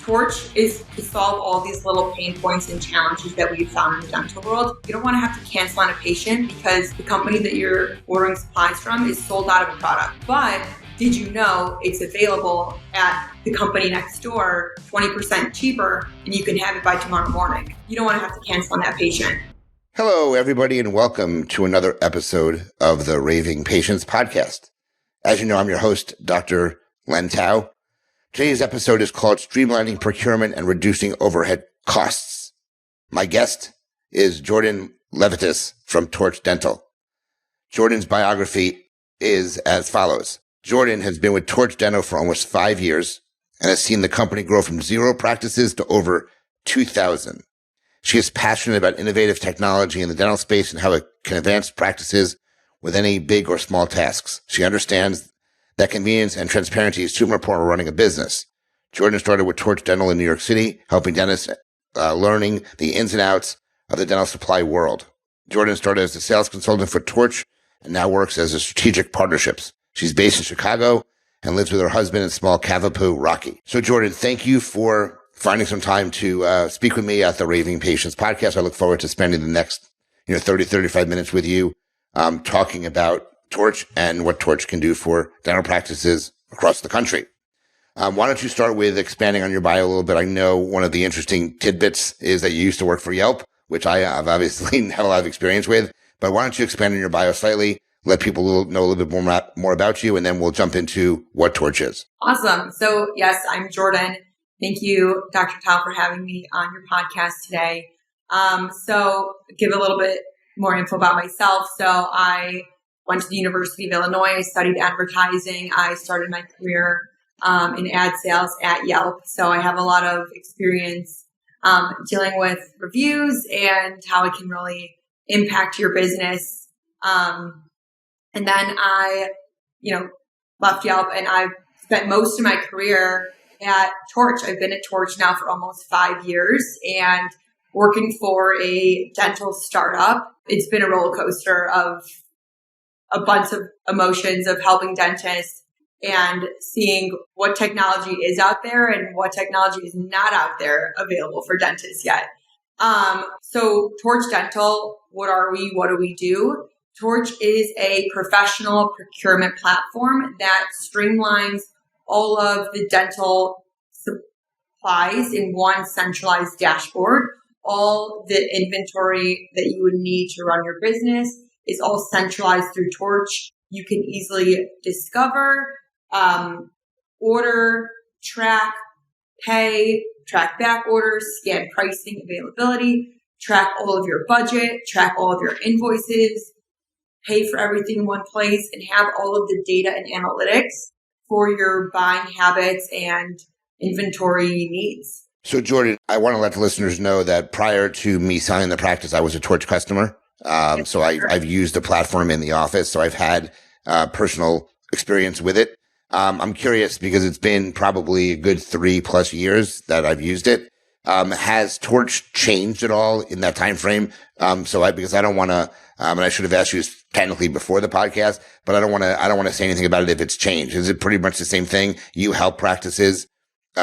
Torch is to solve all these little pain points and challenges that we've found in the dental world. You don't want to have to cancel on a patient because the company that you're ordering supplies from is sold out of a product. But did you know it's available at the company next door, 20% cheaper, and you can have it by tomorrow morning? You don't want to have to cancel on that patient. Hello, everybody, and welcome to another episode of the Raving Patients podcast. As you know, I'm your host, Dr. Len Tao. Today's episode is called Streamlining Procurement and Reducing Overhead Costs. My guest is Jordyn Levitas from Torch Dental. Jordyn's biography is as follows. Jordyn has been with Torch Dental for almost 5 years and has seen the company grow from 0 practices to over 2,000. She is passionate about innovative technology in the dental space and how it can advance practices with any big or small tasks. She understands that convenience and transparency is super important when running a business. Jordyn started with Torch Dental in New York City, helping dentists learning the ins and outs of the dental supply world. Jordyn started as a sales consultant for Torch and now works as a strategic partnerships. She's based in Chicago and lives with her husband in small Cavapoo, Rocky. So Jordyn, thank you for finding some time to speak with me at the Raving Patients podcast. I look forward to spending the next 30, 35 minutes with you talking about Torch and what Torch can do for dental practices across the country. Why don't you start with expanding on your bio a little bit? I know one of the interesting tidbits is that you used to work for Yelp, which I have obviously had a lot of experience with, but why don't you expand on your bio slightly, let people know a little bit more about you, and then we'll jump into what Torch is. Awesome. So yes, I'm Jordyn. Thank you, Dr. Tal, for having me on your podcast today. So give a little bit more info about myself. So I went to the University of Illinois. I studied advertising. I started my career in ad sales at Yelp. So I have a lot of experience dealing with reviews and how it can really impact your business. And then I, left Yelp and I've spent most of my career at Torch. I've been at Torch now for almost 5 years and working for a dental startup. It's been a roller coaster of a bunch of emotions of helping dentists and seeing what technology is out there and what technology is not out there available for dentists yet. So Torch Dental, what are we? What do we do? Torch is a professional procurement platform that streamlines all of the dental supplies in one centralized dashboard. All the inventory that you would need to run your business is all centralized through Torch. You can easily discover, order, track, pay, track back orders, scan pricing, availability, track all of your budget, track all of your invoices, pay for everything in one place, and have all of the data and analytics for your buying habits and inventory needs. So Jordyn, I want to let the listeners know that prior to me selling the practice, I was a Torch customer. So I've used the platform in the office. So I've had personal experience with it. I'm curious because it's been probably a good 3+ years that I've used it. Has Torch changed at all in that time frame? Because I don't want to, and I should have asked you this technically before the podcast, but I don't want to say anything about it if it's changed. Is it pretty much the same thing? You help practices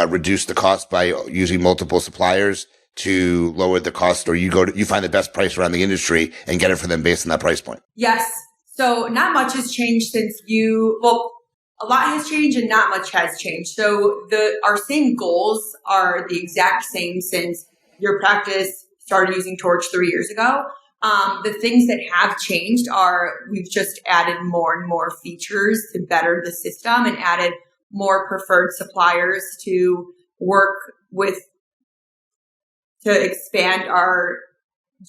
reduce the cost by using multiple suppliers to lower the cost, or you find the best price around the industry and get it for them based on that price point? Yes. So not much has changed since a lot has changed and not much has changed. So our same goals are the exact same since your practice started using Torch 3 years ago. The things that have changed are we've just added more and more features to better the system and added more preferred suppliers to work with to expand our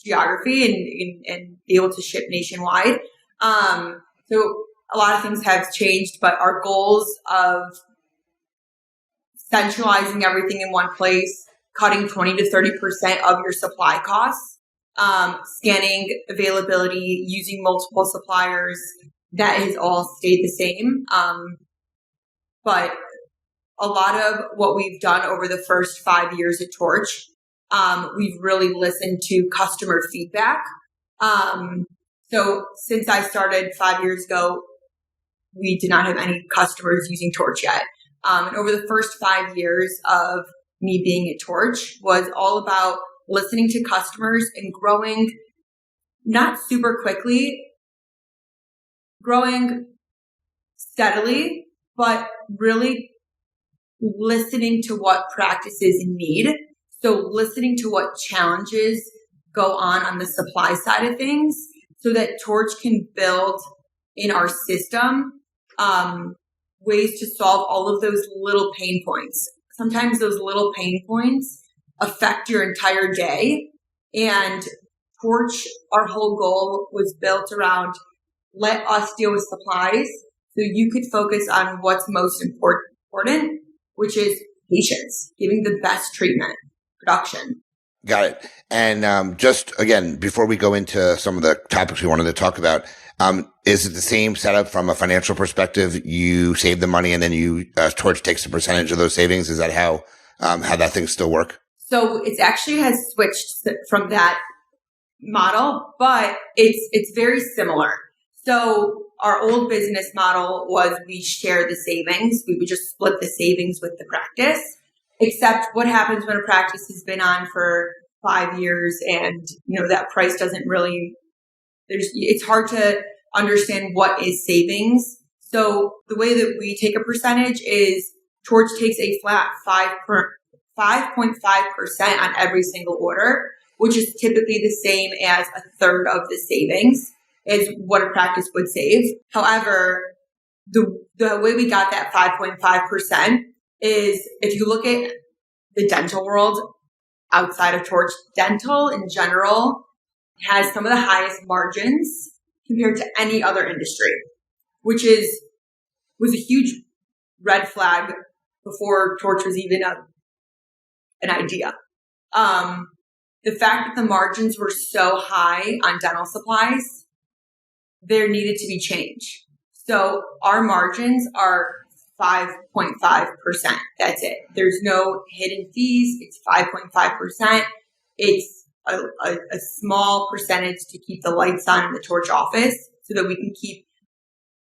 geography and be able to ship nationwide. So a lot of things have changed, but our goals of centralizing everything in one place, cutting 20 to 30% of your supply costs, scanning availability, using multiple suppliers, that has all stayed the same. But a lot of what we've done over the first 5 years at Torch, we've really listened to customer feedback. So since I started 5 years ago, we did not have any customers using Torch yet. And over the first 5 years of me being at Torch was all about listening to customers and growing, not super quickly, growing steadily, but really listening to what practices need. So listening to what challenges go on the supply side of things so that Torch can build in our system ways to solve all of those little pain points. Sometimes those little pain points affect your entire day. And Torch, our whole goal was built around let us deal with supplies so you could focus on what's most important, which is patients, giving the best treatment, production. Got it. And just again, before we go into some of the topics we wanted to talk about, is it the same setup from a financial perspective? You save the money and then Torch takes a percentage of those savings. Is that how that thing still work? So it actually has switched from that model, but it's very similar. So our old business model was we share the savings. We would just split the savings with the practice. Except what happens when a practice has been on for 5 years and, that price doesn't really, it's hard to understand what is savings. So the way that we take a percentage is Torch takes a flat 5.5% on every single order, which is typically the same as a third of the savings is what a practice would save. However, the way we got that 5.5% is if you look at the dental world outside of Torch, dental in general has some of the highest margins compared to any other industry, which was a huge red flag before Torch was even an idea. The fact that the margins were so high on dental supplies, there needed to be change. So our margins are 5.5%. That's it. There's no hidden fees. It's 5.5%. It's a small percentage to keep the lights on in the Torch office so that we can keep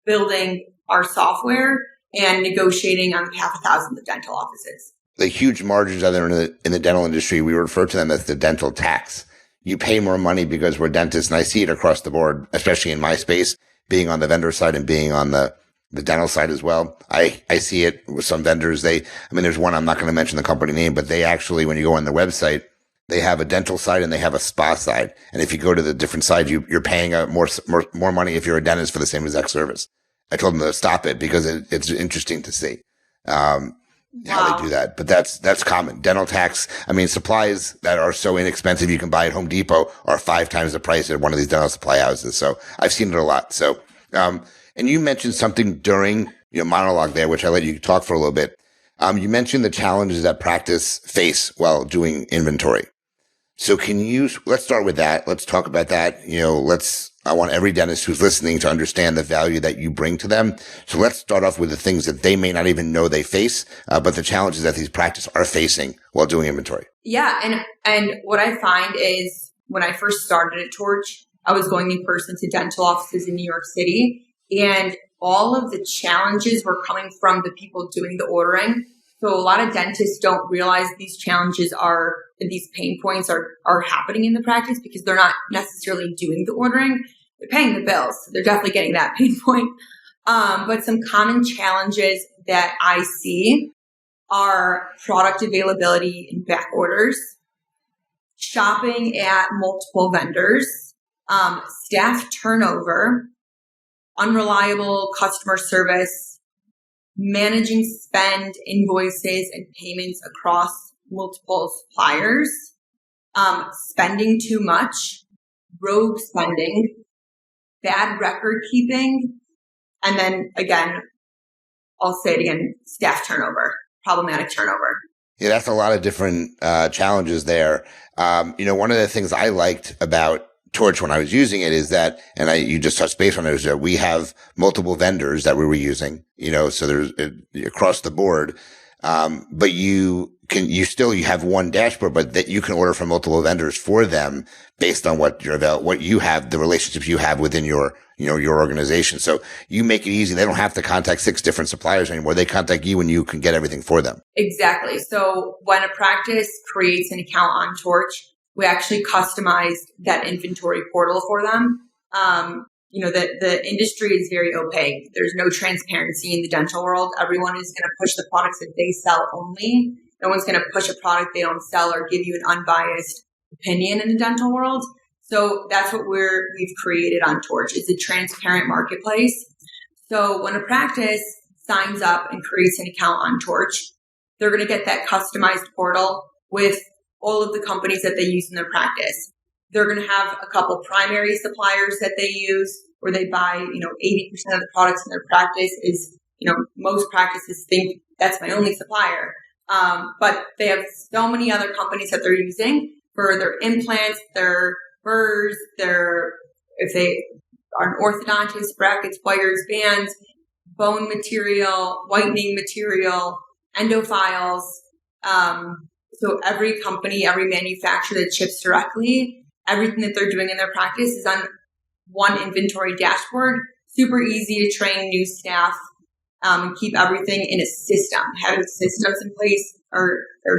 building our software and negotiating on behalf of thousands of dental offices. The huge margins out there in the dental industry, we refer to them as the dental tax. You pay more money because we're dentists, and I see it across the board, especially in my space, being on the vendor side and being on the dental side as well. I see it with some vendors. There's one, I'm not going to mention the company name, but they actually, when you go on their website, they have a dental side and they have a spa side. And if you go to the different sides, you're paying more money if you're a dentist for the same exact service. I told them to stop it because it's interesting to see how they do that. But that's common. Dental tax. Supplies that are so inexpensive you can buy at Home Depot are 5 times the price at one of these dental supply houses. So I've seen it a lot. So, and you mentioned something during your monologue there, which I let you talk for a little bit. You mentioned the challenges that practice face while doing inventory. So let's start with that. Let's talk about that. I want every dentist who's listening to understand the value that you bring to them. So let's start off with the things that they may not even know they face, but the challenges that these practices are facing while doing inventory. Yeah. And what I find is when I first started at Torch, I was going in person to dental offices in New York City, and all of the challenges were coming from the people doing the ordering. So a lot of dentists don't realize these these pain points are happening in the practice because they're not necessarily doing the ordering. They're paying the bills. So they're definitely getting that pain point. But some common challenges that I see are product availability and back orders, shopping at multiple vendors, staff turnover, unreliable customer service, managing spend, invoices, and payments across multiple suppliers, spending too much, rogue spending, bad record keeping, and then again, I'll say it again, staff turnover, problematic turnover. Yeah, that's a lot of different challenges there. One of the things I liked about Torch when I was using it is that, and you just touched base on it, is that we have multiple vendors that we were using, so there's across the board. But you have one dashboard, but that you can order from multiple vendors for them based on what you have, the relationships you have within your your organization. So you make it easy. They don't have to contact 6 different suppliers anymore. They contact you and you can get everything for them. Exactly. So when a practice creates an account on Torch, we actually customized that inventory portal for them. The industry is very opaque. There's no transparency in the dental world. Everyone is going to push the products that they sell only. No one's going to push a product they don't sell or give you an unbiased opinion in the dental world. So that's what we've created on Torch. It's a transparent marketplace. So when a practice signs up and creates an account on Torch, they're going to get that customized portal with all of the companies that they use in their practice. They're going to have a couple primary suppliers that they use where they buy, 80% of the products in their practice is, most practices think that's my only supplier. But they have so many other companies that they're using for their implants, their burrs, if they are an orthodontist, brackets, wires, bands, bone material, whitening material, endophiles. So every company, every manufacturer that ships directly, everything that they're doing in their practice is on one inventory dashboard. Super easy to train new staff and keep everything in a system. Having systems in place are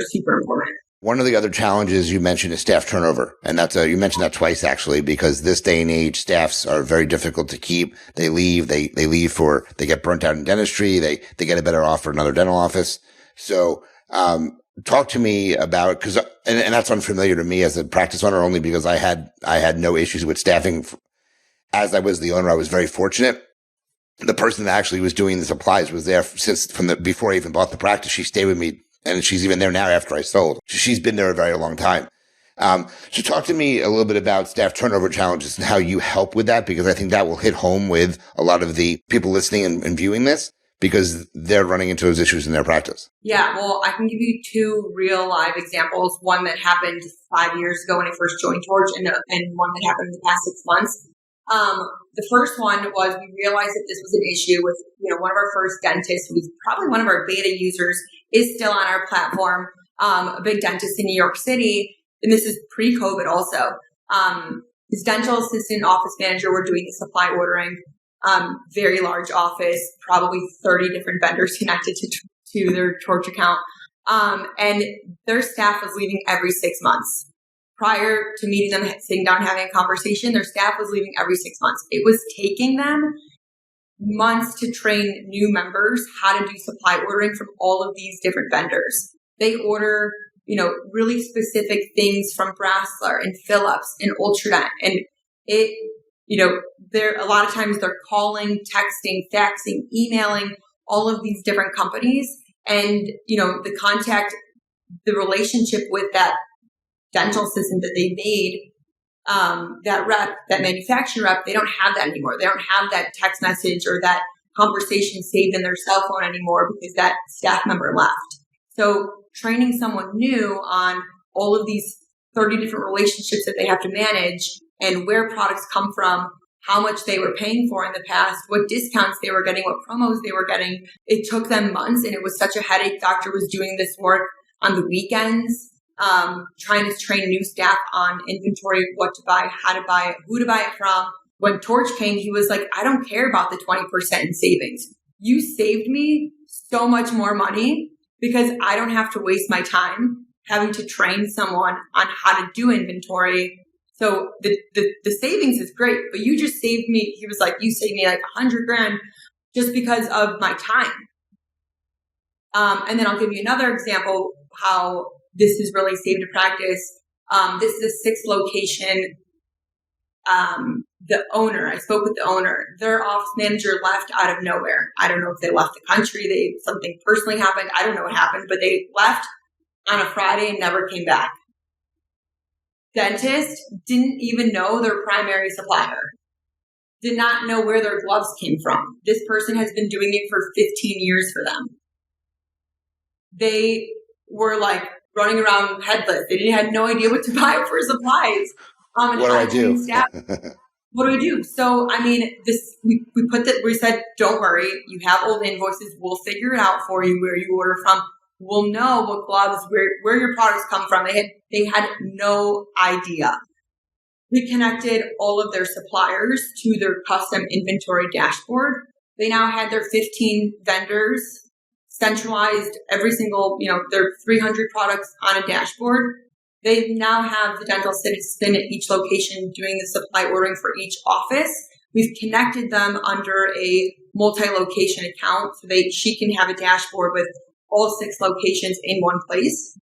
super important. One of the other challenges you mentioned is staff turnover. And that's you mentioned that twice, actually, because this day and age, staffs are very difficult to keep. They leave. They leave they get burnt out in dentistry. They get a better offer at another dental office. So, talk to me about, and that's unfamiliar to me as a practice owner, only because I had no issues with staffing. As I was the owner, I was very fortunate. The person that actually was doing the supplies was there before I even bought the practice. She stayed with me, and she's even there now after I sold. She's been there a very long time. So talk to me a little bit about staff turnover challenges and how you help with that, because I think that will hit home with a lot of the people listening and viewing this, because they're running into those issues in their practice. Yeah, well, I can give you 2 real live examples. One that happened 5 years ago when I first joined Torch, and one that happened in the past 6 months. The first one was we realized that this was an issue with, one of our first dentists, who was probably one of our beta users, is still on our platform, a big dentist in New York City. And this is pre-COVID also. His dental assistant, office manager were doing the supply ordering. Very large office, probably 30 different vendors connected to their Torch account. And their staff was leaving every 6 months. Prior to meeting them, sitting down, having a conversation, their staff was leaving every 6 months. It was taking them months to train new members how to do supply ordering from all of these different vendors. They order, really specific things from Brasseler and Philips and Ultradent. And a lot of times they're calling, texting, faxing, emailing all of these different companies. And, the relationship with that dental system that they made, that manufacturer rep, they don't have that anymore. They don't have that text message or that conversation saved in their cell phone anymore because that staff member left. So training someone new on all of these 30 different relationships that they have to manage and where products come from, how much they were paying for in the past, what discounts they were getting, what promos they were getting. It took them months, and it was such a headache. Doctor was doing this work on the weekends, trying to train new staff on inventory, what to buy, how to buy it, who to buy it from. When Torch came, he was like, I don't care about the 20% in savings. You saved me so much more money because I don't have to waste my time having to train someone on how to do inventory. So the savings is great, but you just saved me. He was like, you saved me like $100,000 just because of my time. And then I'll give you another example how this has really saved a practice. This is a 6th location. The owner, I spoke with the owner. Their office manager left out of nowhere. I don't know if they left the country. Something personally happened. I don't know what happened, but they left on a Friday and never came back. Dentist didn't even know their primary supplier. Did not know where their gloves came from. This person has been doing it for 15 years for them. They were like running around headless. They had no idea what to buy for supplies. What do I do? What do we do? So, we said, don't worry. You have old invoices. We'll figure it out for you where you order from. We'll know what gloves, where your products come from. They had no idea. We connected all of their suppliers to their custom inventory dashboard. They now had their 15 vendors centralized, every single, their 300 products on a dashboard. They now have the dental assistant at each location doing the supply ordering for each office. We've connected them under a multi-location account so she can have a dashboard with all 6 locations in one place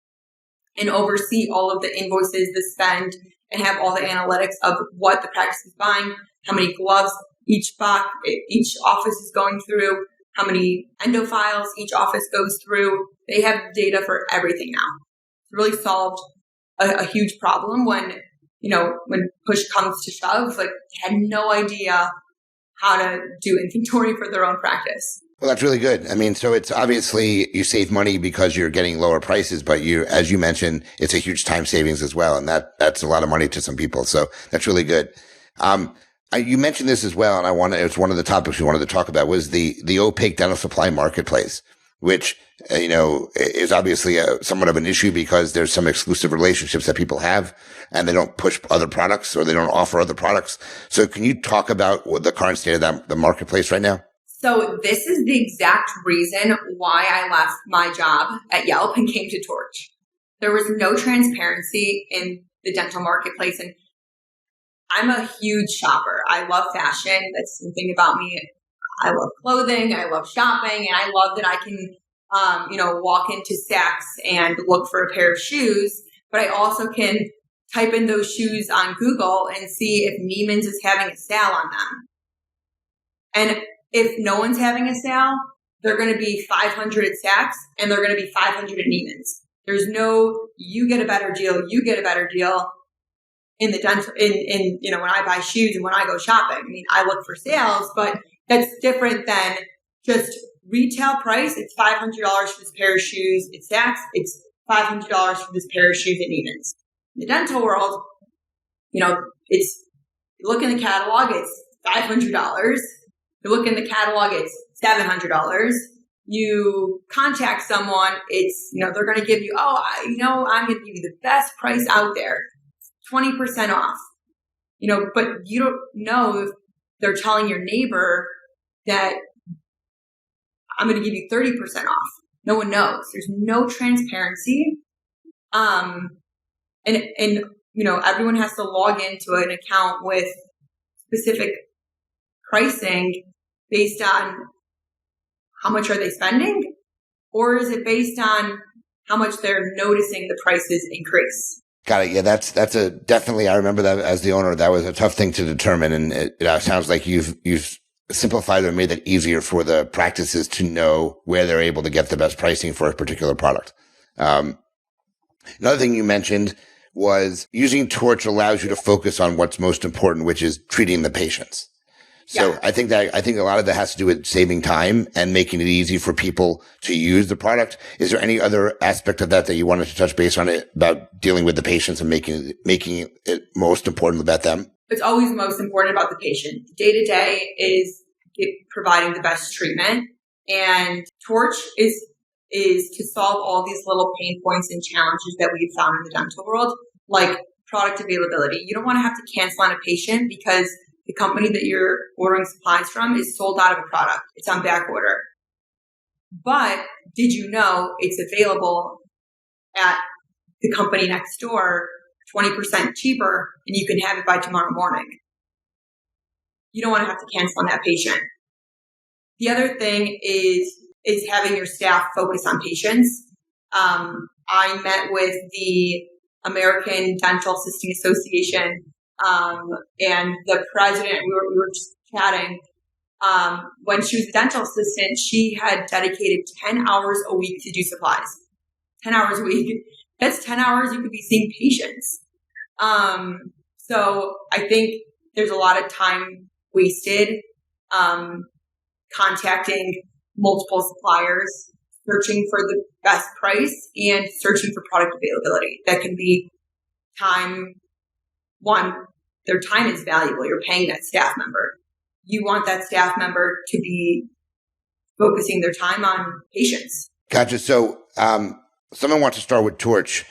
and oversee all of the invoices, the spend, and have all the analytics of what the practice is buying, how many gloves each office is going through, how many endo files each office goes through. They have data for everything now. It's really solved a huge problem when push comes to shove, like had no idea how to do inventory for their own practice. Well, that's really good. I mean, so it's obviously you save money because you're getting lower prices, but as you mentioned, it's a huge time savings as well. And that's a lot of money to some people. So that's really good. You mentioned this as well. And it's one of the topics we wanted to talk about was the opaque dental supply marketplace, which, is obviously somewhat of an issue because there's some exclusive relationships that people have and they don't push other products or they don't offer other products. So can you talk about what the current state of the marketplace right now? So this is the exact reason why I left my job at Yelp and came to Torch. There was no transparency in the dental marketplace. And I'm a huge shopper. I love fashion. That's something about me. I love clothing. I love shopping. And I love that I can, walk into Saks and look for a pair of shoes. But I also can type in those shoes on Google and see if Neiman's is having a sale on them. And if no one's having a sale, they're going to be 500 at Saks and they're going to be 500 at Neiman's. There's no, you get a better deal, you get a better deal in the dental, when I buy shoes and when I go shopping. I mean, I look for sales, but that's different than just retail price. It's $500 for this pair of shoes at Saks. It's $500 for this pair of shoes at Neiman's. In the dental world, it's, you look in the catalog, it's $500. You look in the catalog, it's $700. You contact someone, it's, they're going to give you, I'm going to give you the best price out there, 20% off. But you don't know if they're telling your neighbor that I'm going to give you 30% off. No one knows. There's no transparency. And everyone has to log into an account with specific pricing based on how much are they spending, or is it based on how much they're noticing the prices increase? Got it. Yeah, that's definitely, I remember that as the owner, that was a tough thing to determine. And it sounds like you've simplified and made it easier for the practices to know where they're able to get the best pricing for a particular product. Another thing you mentioned was using Torch allows you to focus on what's most important, which is treating the patients. So yeah. I think a lot of that has to do with saving time and making it easy for people to use the product. Is there any other aspect of that you wanted to touch base on it about dealing with the patients and making it most important about them? It's always most important about the patient. Day to day is providing the best treatment, and Torch is to solve all these little pain points and challenges that we've found in the dental world, like product availability. You don't want to have to cancel on a patient because the company that you're ordering supplies from is sold out of a product. It's on back order. But did you know it's available at the company next door 20% cheaper and you can have it by tomorrow morning? You don't want to have to cancel on that patient. The other thing is having your staff focus on patients. I met with the American Dental Assisting Association and the president. We were just chatting. When she was a dental assistant, she had dedicated 10 hours a week to do supplies. 10 hours a week. That's 10 hours you could be seeing patients. So I think there's a lot of time wasted contacting multiple suppliers, searching for the best price and searching for product availability. That can be time. One, their time is valuable. You're paying that staff member. You want that staff member to be focusing their time on patients. Gotcha. So someone wants to start with Torch.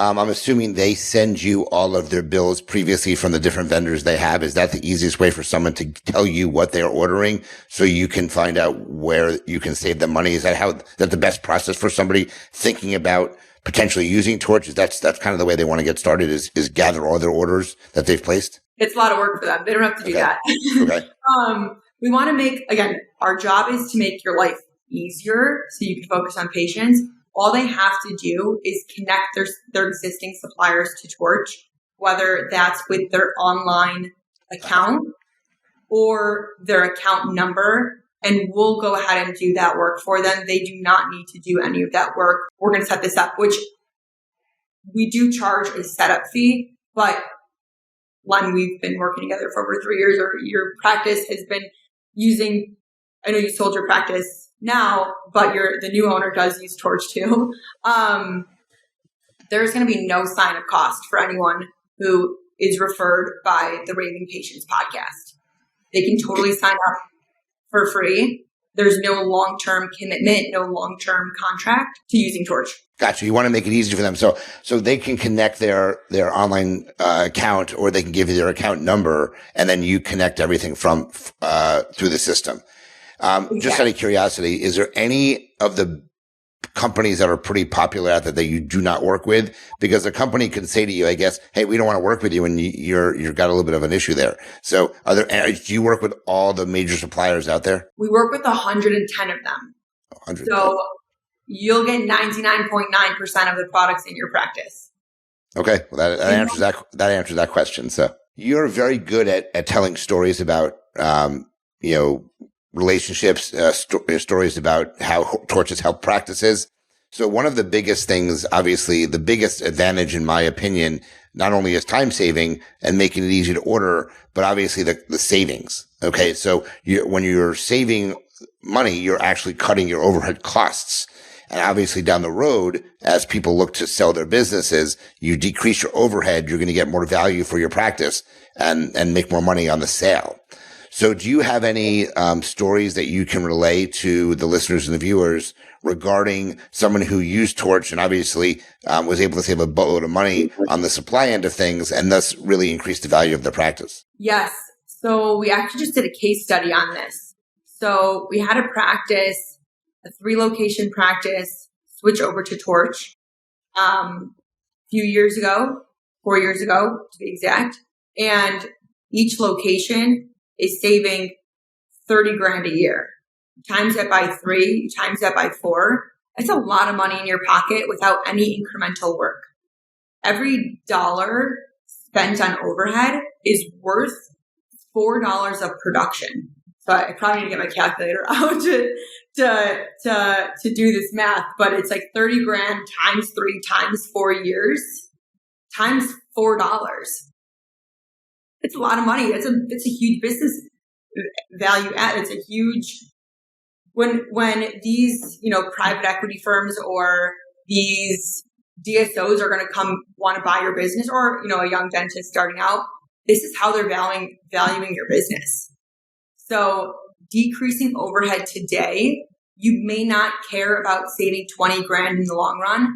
I'm assuming they send you all of their bills previously from the different vendors they have. Is that the easiest way for someone to tell you what they're ordering so you can find out where you can save them money? Is that the best process for somebody thinking about potentially using Torch? That's kind of the way they want to get started is gather all their orders that they've placed? It's a lot of work for them. They don't have to do that. Okay. We want to make, again, our job is to make your life easier so you can focus on patients. All they have to do is connect their existing suppliers to Torch, whether that's with their online account or their account number, and we'll go ahead and do that work for them. They do not need to do any of that work. We're going to set this up, which we do charge a setup fee, but Len, we've been working together for over 3 years, or your practice has been using, I know you sold your practice now, but the new owner does use Torch too. There's going to be no sign of cost for anyone who is referred by the Raving Patients podcast. They can totally sign up for free. There's no long-term commitment, no long-term contract to using Torch. Gotcha. You want to make it easy for them. So they can connect their online account, or they can give you their account number, and then you connect everything from through the system. Exactly. Just out of curiosity, is there any of the companies that are pretty popular out there that you do not work with? Because a company could say to you, I guess, hey, we don't want to work with you, and you've got a little bit of an issue there. So do you work with all the major suppliers out there? We work with 110 of them. 110. So you'll get 99.9% of the products in your practice. Okay. Well, that answers that question. So you're very good at telling stories about, relationships, stories about how Torch has helped practices. So one of the biggest things, obviously the biggest advantage in my opinion, not only is time saving and making it easy to order, but obviously the savings. Okay. So when you're saving money, you're actually cutting your overhead costs. And obviously down the road, as people look to sell their businesses, you decrease your overhead, you're going to get more value for your practice and make more money on the sale. So do you have any stories that you can relay to the listeners and the viewers regarding someone who used Torch and obviously was able to save a boatload of money on the supply end of things and thus really increase the value of their practice? Yes. So we actually just did a case study on this. So we had a 3-location practice, switch over to Torch a few years ago, 4 years ago to be exact. And each location is saving $30,000 a year. Times that by 3, times that by 4. That's a lot of money in your pocket without any incremental work. Every dollar spent on overhead is worth $4 of production. So I probably need to get my calculator out to do this math, but it's like $30,000 times 3 times 4 years times $4. It's a lot of money. It's a huge business value add. It's a huge, when these, private equity firms or these DSOs are going to come want to buy your business, or, a young dentist starting out, this is how they're valuing your business. So decreasing overhead today, you may not care about saving $20,000 in the long run.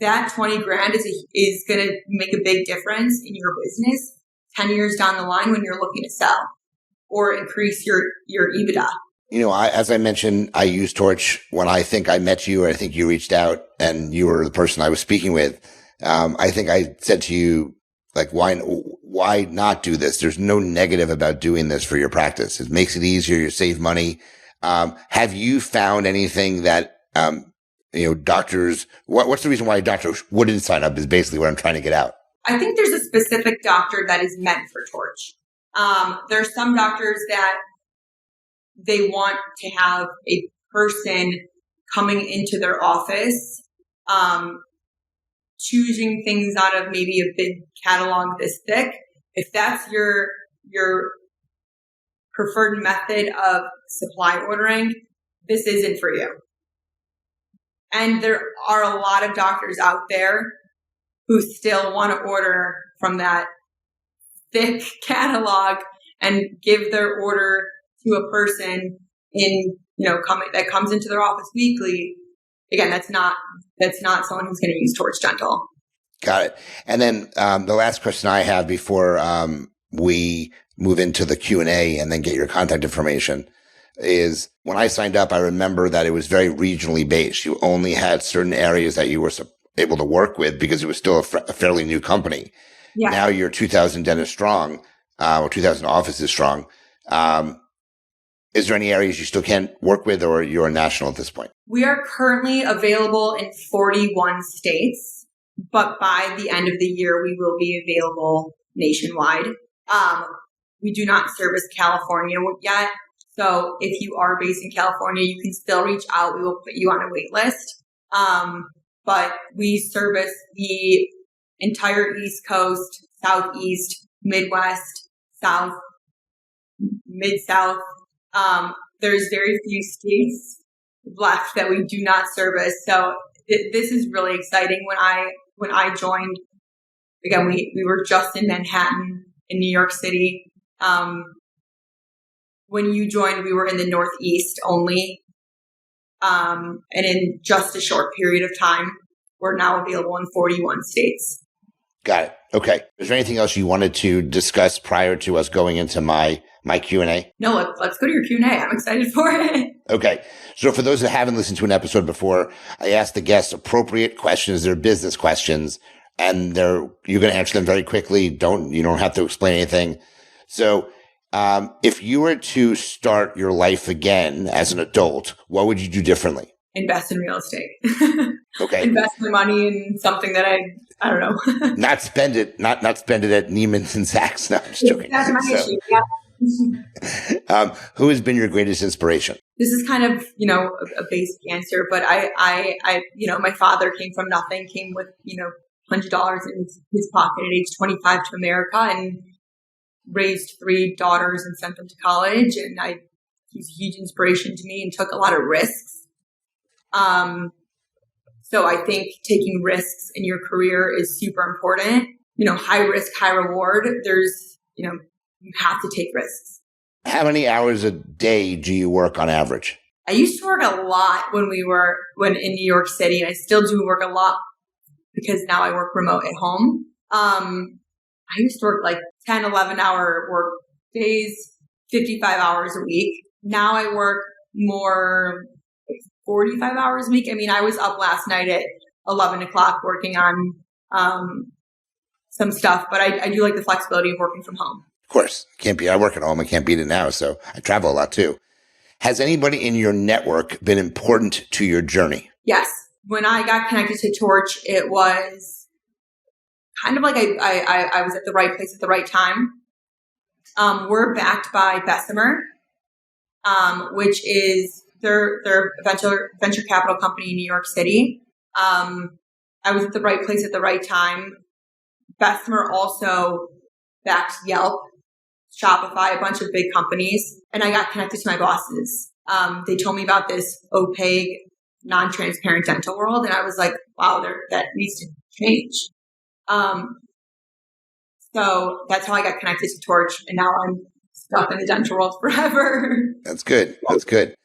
That $20,000 is going to make a big difference in your business 10 years down the line when you're looking to sell or increase your EBITDA. As I mentioned, I used Torch when I think I met you, or I think you reached out and you were the person I was speaking with. I think I said to you, like, why not do this? There's no negative about doing this for your practice. It makes it easier. You save money. Have you found anything that, doctors, what's the reason why a doctor wouldn't sign up is basically what I'm trying to get out. I think there's a specific doctor that is meant for Torch. There's some doctors that they want to have a person coming into their office, choosing things out of maybe a big catalog this thick. If that's your preferred method of supply ordering, this isn't for you. And there are a lot of doctors out there who still want to order from that thick catalog and give their order to a person that comes into their office weekly. Again, that's not someone who's going to use Torch Dental. Got it. And then the last question I have before we move into the Q&A and then get your contact information is when I signed up, I remember that it was very regionally based. You only had certain areas that you were able to work with because it was still a fairly new company. Yeah. Now you're 2,000 dentists strong, or 2,000 offices strong. Is there any areas you still can't work with, or you're national at this point? We are currently available in 41 states, but by the end of the year, we will be available nationwide. We do not service California yet. So if you are based in California, you can still reach out. We will put you on a wait list. But we service the entire East Coast, Southeast, Midwest, South, Mid-South. There's very few states left that we do not service. So this is really exciting. When I joined, again, we were just in Manhattan, in New York City. When you joined, we were in the Northeast only. And in just a short period of time, we're now available in 41 states. Got it. Okay. Is there anything else you wanted to discuss prior to us going into my Q&A? No, let's go to your Q&A. I'm excited for it. Okay. So for those that haven't listened to an episode before, I asked the guests appropriate questions. They're business questions, and you're going to answer them very quickly. You don't have to explain anything. So if you were to start your life again as an adult, what would you do differently? Invest in real estate. Okay. Invest my money in something that I don't know. Not spend it at Neiman's and Saks. No, I'm just joking. That's my issue. Yeah. Who has been your greatest inspiration? This is kind of, a basic answer, but I my father came from nothing, came with, $100 in his pocket at age 25 to America and raised 3 daughters and sent them to college. And he's a huge inspiration to me and took a lot of risks. So I think taking risks in your career is super important. High risk, high reward. There's, you have to take risks. How many hours a day do you work on average? I used to work a lot when in New York City, and I still do work a lot because now I work remote at home. I used to work like 10, 11-hour work days, 55 hours a week. Now I work more 45 hours a week. I mean, I was up last night at 11 o'clock working on some stuff, but I do like the flexibility of working from home. Of course. I work at home. I can't beat it now. So I travel a lot too. Has anybody in your network been important to your journey? Yes. When I got connected to Torch, it was kind of like I was at the right place at the right time. We're backed by Bessemer, which is their venture capital company in New York City. I was at the right place at the right time. Bessemer also backed Yelp, Shopify, a bunch of big companies, and I got connected to my bosses. They told me about this opaque, non-transparent dental world, and I was like, wow, that needs to change. So that's how I got connected to Torch, and now I'm stuck in the dental world forever. That's good. That's good.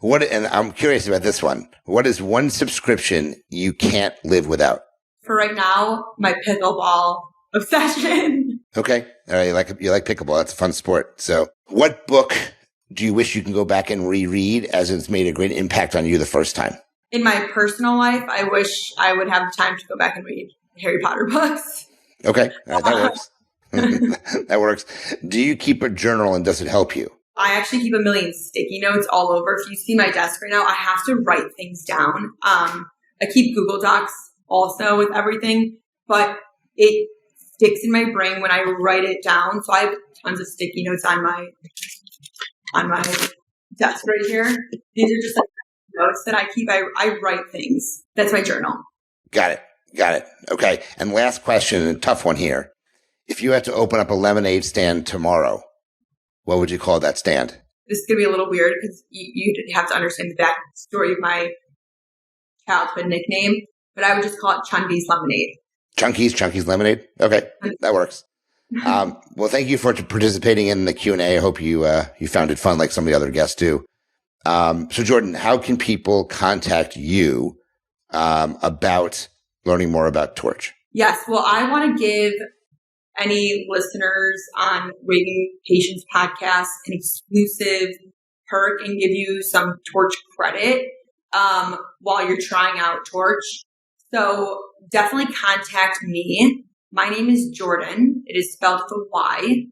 And I'm curious about this one. What is one subscription you can't live without? For right now, my pickleball obsession. Okay. All right. You like pickleball. That's a fun sport. So what book do you wish you can go back and reread as it's made a great impact on you the first time? In my personal life, I wish I would have time to go back and read Harry Potter books. Okay. All right, that works. That works. Do you keep a journal and does it help you? I actually keep 1 million sticky notes all over. If you see my desk right now, I have to write things down. I keep Google Docs also with everything, but it sticks in my brain when I write it down. So I have tons of sticky notes on my desk right here. These are just like notes that I keep. I write things. That's my journal. Got it. Okay. And last question, a tough one here. If you had to open up a lemonade stand tomorrow, what would you call that stand? This is going to be a little weird because you have to understand the backstory of my childhood nickname, but I would just call it Chunky's Lemonade. Chunky's Lemonade? Okay, that works. Well, thank you for participating in the Q&A. I hope you found it fun like some of the other guests do. So Jordyn, how can people contact you about learning more about Torch? Yes. Well, I want to give any listeners on Raving Patients podcast an exclusive perk and give you some Torch credit while you're trying out Torch. So definitely contact me. My name is Jordyn. It is spelled with a Y,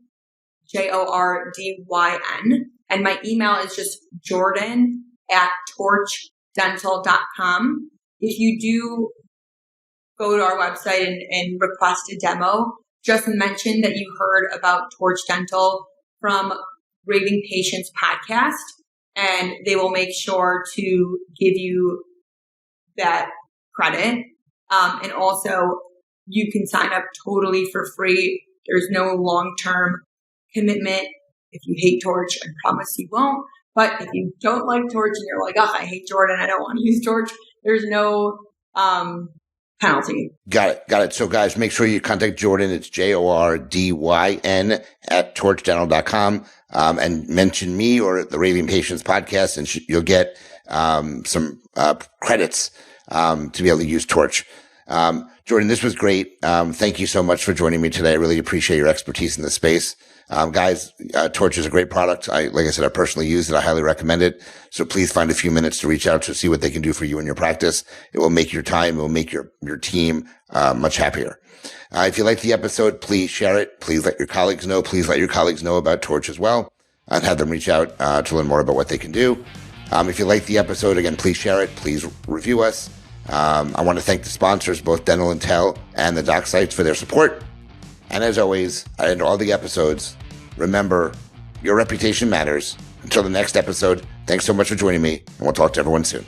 Jordyn. And my email is just Jordyn@torchdental.com. If you do go to our website and request a demo, just mention that you heard about Torch Dental from Raving Patients podcast, and they will make sure to give you that credit. And also, you can sign up totally for free. There's no long-term commitment. If you hate Torch, I promise you won't. But if you don't like Torch and you're like, oh, I hate Jordyn, I don't want to use Torch, there's no penalty. Got it. So guys, make sure you contact Jordyn. It's Jordyn @torchdental.com, and mention me or the Raving Patients podcast, and you'll get some credits to be able to use Torch. Jordyn, this was great. Thank you so much for joining me today. I really appreciate your expertise in this space. Guys, Torch is a great product. Like I said, I personally use it. I highly recommend it. So please find a few minutes to reach out to see what they can do for you in your practice. It will make your time. It will make your team much happier. If you like the episode, please share it. Please let your colleagues know. Please let your colleagues know about Torch as well, and have them reach out to learn more about what they can do. If you like the episode, again, please share it. Please review us. I want to thank the sponsors, both Dental and Tel and the doc sites, for their support. And as always, I end all the episodes. Remember, your reputation matters. Until the next episode, thanks so much for joining me, and we'll talk to everyone soon.